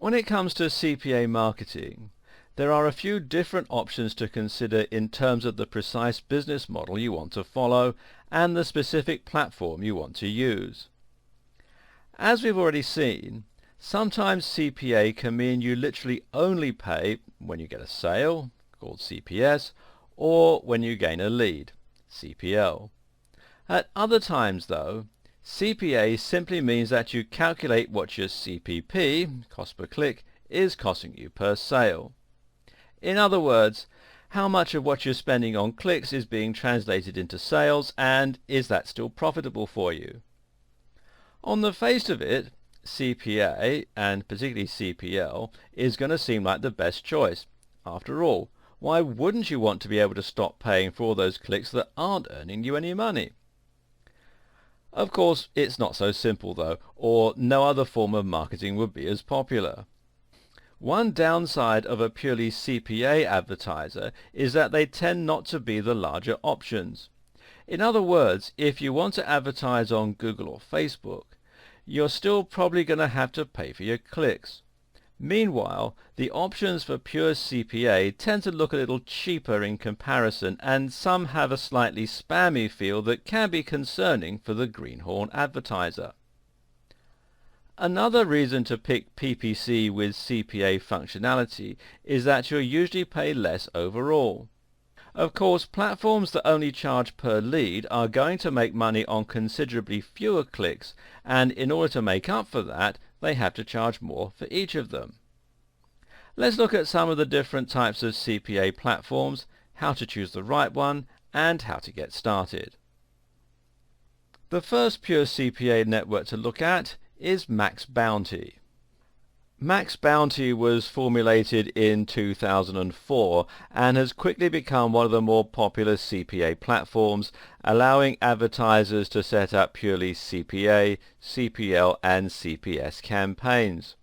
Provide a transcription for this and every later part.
When it comes to CPA marketing, there are a few different options to consider in terms of the precise business model you want to follow and the specific platform you want to use. As we've already seen, sometimes CPA can mean you literally only pay when you get a sale, called CPS, or when you gain a lead, CPL. At other times though, CPA simply means that you calculate what your CPP, cost per click, is costing you per sale. In other words, how much of what you're spending on clicks is being translated into sales, and is that still profitable for you? On the face of it, CPA, and particularly CPL, is going to seem like the best choice. After all, why wouldn't you want to be able to stop paying for all those clicks that aren't earning you any money? Of course, it's not so simple though, or no other form of marketing would be as popular. One downside of a purely CPA advertiser is that they tend not to be the larger options. In other words, if you want to advertise on Google or Facebook, you're still probably going to have to pay for your clicks. Meanwhile, the options for pure CPA tend to look a little cheaper in comparison, and some have a slightly spammy feel that can be concerning for the greenhorn advertiser. Another reason to pick PPC with CPA functionality is that you'll usually pay less overall. Of course, platforms that only charge per lead are going to make money on considerably fewer clicks, and in order to make up for that, they have to charge more for each of them. Let's look at some of the different types of CPA platforms, how to choose the right one, and how to get started. The first pure CPA network to look at is Max Bounty. Max Bounty was formulated in 2004 and has quickly become one of the more popular CPA platforms, allowing advertisers to set up purely CPA, CPL and CPS campaigns.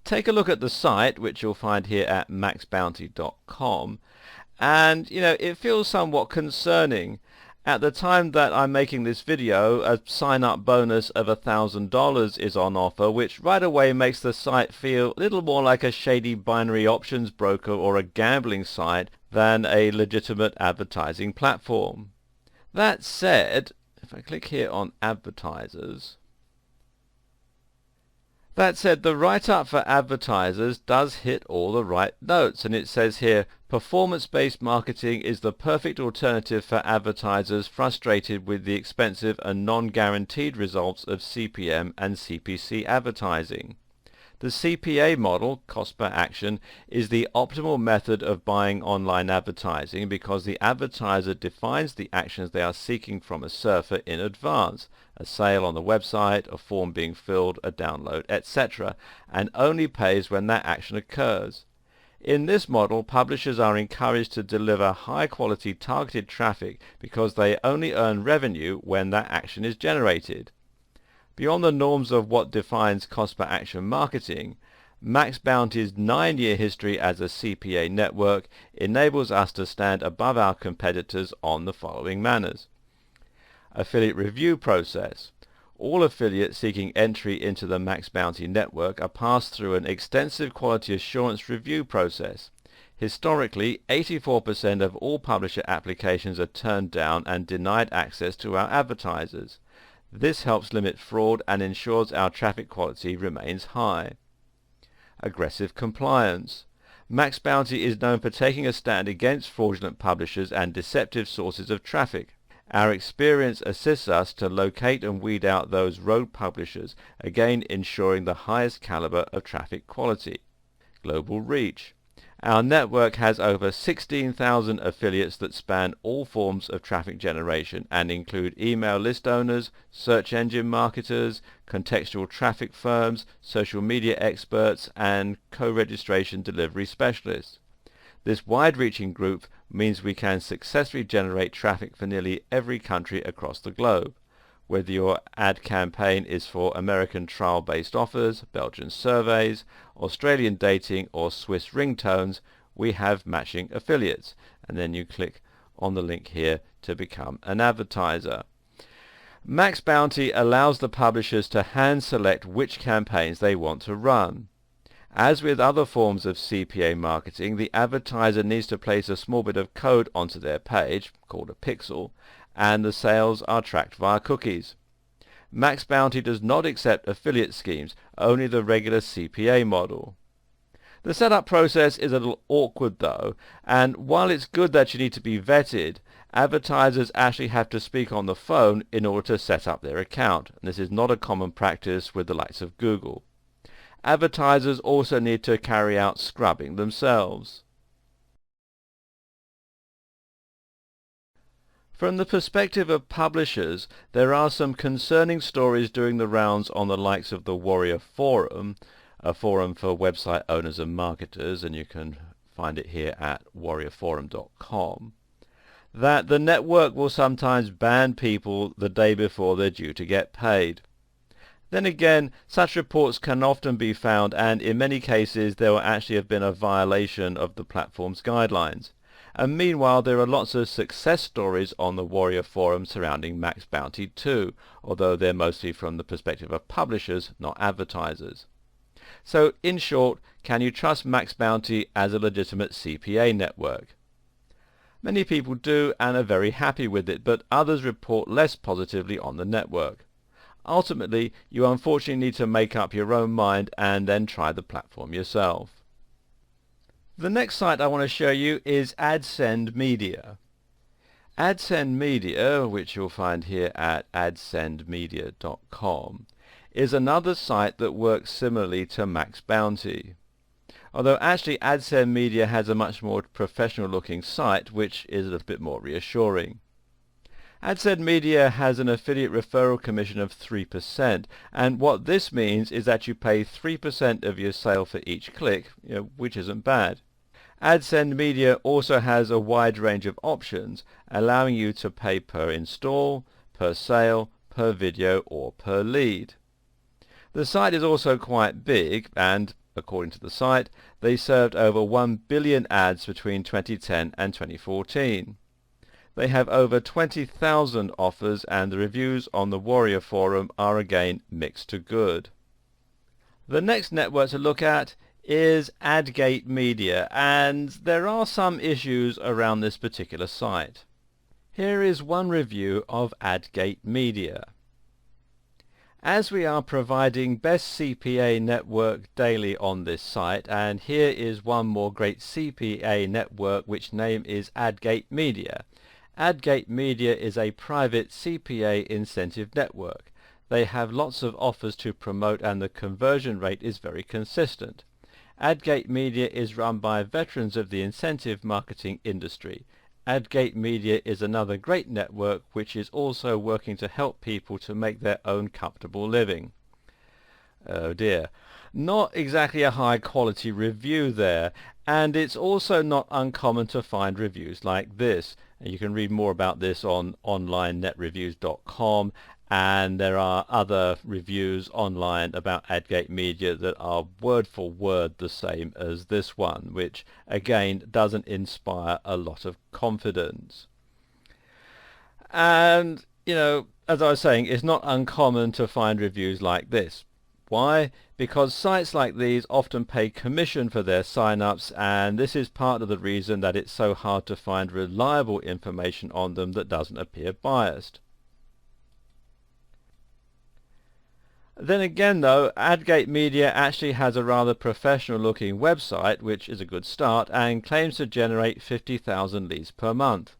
Take a look at the site, which you'll find here at maxbounty.com, and it feels somewhat concerning. At the time that I'm making this video, a sign-up bonus of $1,000 is on offer, which right away makes the site feel a little more like a shady binary options broker or a gambling site than a legitimate advertising platform. That said, if I click here on advertisers, the write-up for advertisers does hit all the right notes, and it says here, performance-based marketing is the perfect alternative for advertisers frustrated with the expensive and non-guaranteed results of CPM and CPC advertising. The CPA model, cost per action, is the optimal method of buying online advertising because the advertiser defines the actions they are seeking from a surfer in advance, a sale on the website, a form being filled, a download, etc., and only pays when that action occurs. In this model, publishers are encouraged to deliver high-quality targeted traffic because they only earn revenue when that action is generated. Beyond the norms of what defines cost per action marketing, Max Bounty's 9-year history as a CPA network enables us to stand above our competitors on the following manners. Affiliate review process. All affiliates seeking entry into the Max Bounty network are passed through an extensive quality assurance review process. Historically, 84% of all publisher applications are turned down and denied access to our advertisers. This helps limit fraud and ensures our traffic quality remains high. Aggressive compliance. Max Bounty is known for taking a stand against fraudulent publishers and deceptive sources of traffic. Our experience assists us to locate and weed out those rogue publishers, again ensuring the highest caliber of traffic quality. Global reach. Our network has over 16,000 affiliates that span all forms of traffic generation and include email list owners, search engine marketers, contextual traffic firms, social media experts, and co-registration delivery specialists. This wide-reaching group means we can successfully generate traffic for nearly every country across the globe. Whether your ad campaign is for American trial-based offers, Belgian surveys, Australian dating or Swiss ringtones, we have matching affiliates. And then you click on the link here to become an advertiser. Max Bounty allows the publishers to hand select which campaigns they want to run. As with other forms of CPA marketing, the advertiser needs to place a small bit of code onto their page, called a pixel, and the sales are tracked via cookies. Max Bounty does not accept affiliate schemes, only the regular CPA model. The setup process is a little awkward though, and while it's good that you need to be vetted, advertisers actually have to speak on the phone in order to set up their account, and this is not a common practice with the likes of Google. Advertisers also need to carry out scrubbing themselves. From the perspective of publishers, there are some concerning stories doing the rounds on the likes of the Warrior Forum, a forum for website owners and marketers, and you can find it here at warriorforum.com, that the network will sometimes ban people the day before they're due to get paid. Then again, such reports can often be found, and in many cases there will actually have been a violation of the platform's guidelines. And meanwhile, there are lots of success stories on the Warrior Forum surrounding Max Bounty too, although they're mostly from the perspective of publishers, not advertisers. So, in short, can you trust Max Bounty as a legitimate CPA network? Many people do and are very happy with it, but others report less positively on the network. Ultimately, you unfortunately need to make up your own mind and then try the platform yourself. The next site I want to show you is AdSend Media. AdSend Media, which you'll find here at adsendmedia.com, is another site that works similarly to Max Bounty. Although actually AdSend Media has a much more professional looking site, which is a little bit more reassuring. AdSend Media has an affiliate referral commission of 3%, and what this means is that you pay 3% of your sale for each click, which isn't bad. AdSend Media also has a wide range of options, allowing you to pay per install, per sale, per video, or per lead. The site is also quite big, and according to the site, they served over 1 billion ads between 2010 and 2014. They have over 20,000 offers, and the reviews on the Warrior Forum are again mixed to good. The next network to look at is AdGate Media, and there are some issues around this particular site. Here is one review of AdGate Media. As we are providing best CPA network daily on this site, and here is one more great CPA network which name is AdGate Media. AdGate Media is a private CPA incentive network. They have lots of offers to promote and the conversion rate is very consistent. AdGate Media is run by veterans of the incentive marketing industry. AdGate Media is another great network which is also working to help people to make their own comfortable living. Oh dear. Not exactly a high quality review there, and it's also not uncommon to find reviews like this. And you can read more about this on onlinenetreviews.com, and there are other reviews online about AdGate Media that are word for word the same as this one, which again doesn't inspire a lot of confidence. And as I was saying, it's not uncommon to find reviews like this. Why? Because sites like these often pay commission for their sign-ups, and this is part of the reason that it's so hard to find reliable information on them that doesn't appear biased. Then again though, AdGate Media actually has a rather professional looking website, which is a good start, and claims to generate 50,000 leads per month.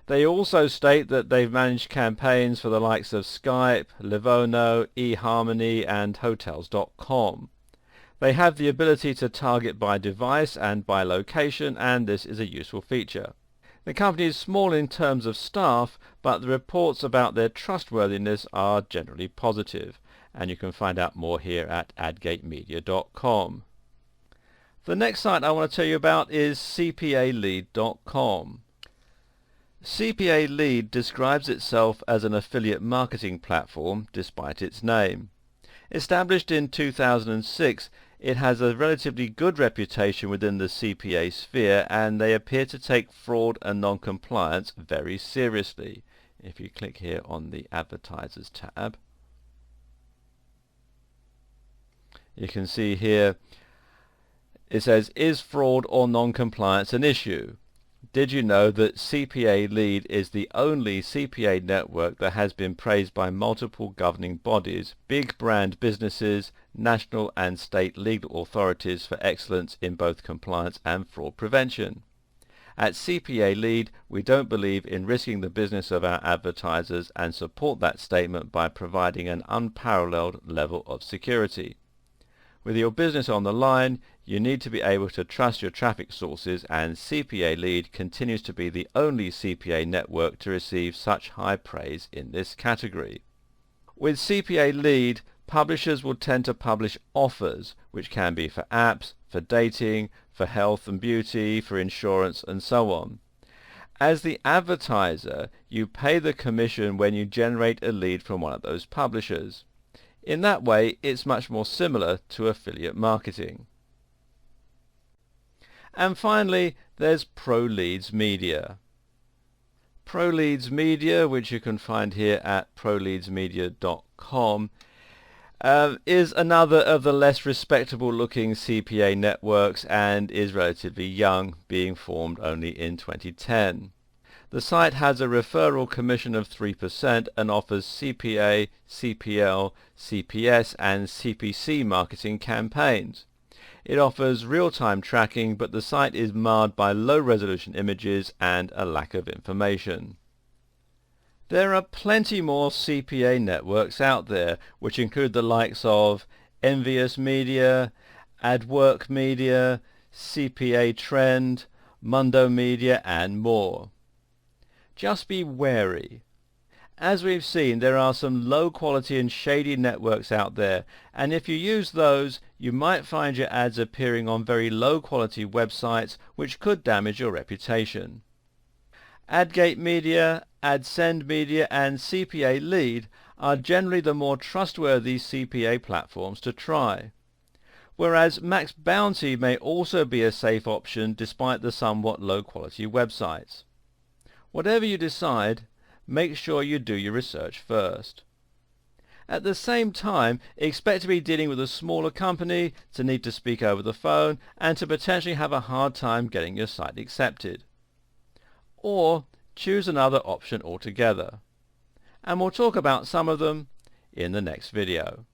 They also state that they've managed campaigns for the likes of Skype, Livono, eHarmony and Hotels.com. They have the ability to target by device and by location, and this is a useful feature. The company is small in terms of staff, but the reports about their trustworthiness are generally positive, and you can find out more here at adgatemedia.com. The next site I want to tell you about is CPAlead.com. CPA Lead describes itself as an affiliate marketing platform despite its name. Established in 2006, it has a relatively good reputation within the CPA sphere, and they appear to take fraud and non-compliance very seriously. If you click here on the Advertisers tab, you can see here It says, is fraud or non-compliance an issue? Did you know that CPA Lead is the only CPA network that has been praised by multiple governing bodies, big brand businesses, national and state legal authorities for excellence in both compliance and fraud prevention? At CPA Lead, we don't believe in risking the business of our advertisers and support that statement by providing an unparalleled level of security. With your business on the line, you need to be able to trust your traffic sources, and CPA Lead continues to be the only CPA network to receive such high praise in this category. With CPA Lead, publishers will tend to publish offers, which can be for apps, for dating, for health and beauty, for insurance, and so on. As the advertiser, you pay the commission when you generate a lead from one of those publishers. In that way, it's much more similar to affiliate marketing. And finally, there's ProLeads Media. ProLeads Media, which you can find here at proleadsmedia.com, is another of the less respectable looking CPA networks and is relatively young, being formed only in 2010. The site has a referral commission of 3% and offers CPA, CPL, CPS and CPC marketing campaigns. It offers real-time tracking, but the site is marred by low-resolution images and a lack of information. There are plenty more CPA networks out there, which include the likes of Envious Media, AdWork Media, CPA Trend, Mundo Media and more. Just be wary. As we've seen, there are some low quality and shady networks out there, and if you use those, you might find your ads appearing on very low quality websites, which could damage your reputation. AdGate Media, AdSend Media and CPA Lead are generally the more trustworthy CPA platforms to try. Whereas Max Bounty may also be a safe option despite the somewhat low quality websites. Whatever you decide, make sure you do your research first. At the same time, expect to be dealing with a smaller company, to need to speak over the phone, and to potentially have a hard time getting your site accepted. Or choose another option altogether. And we'll talk about some of them in the next video.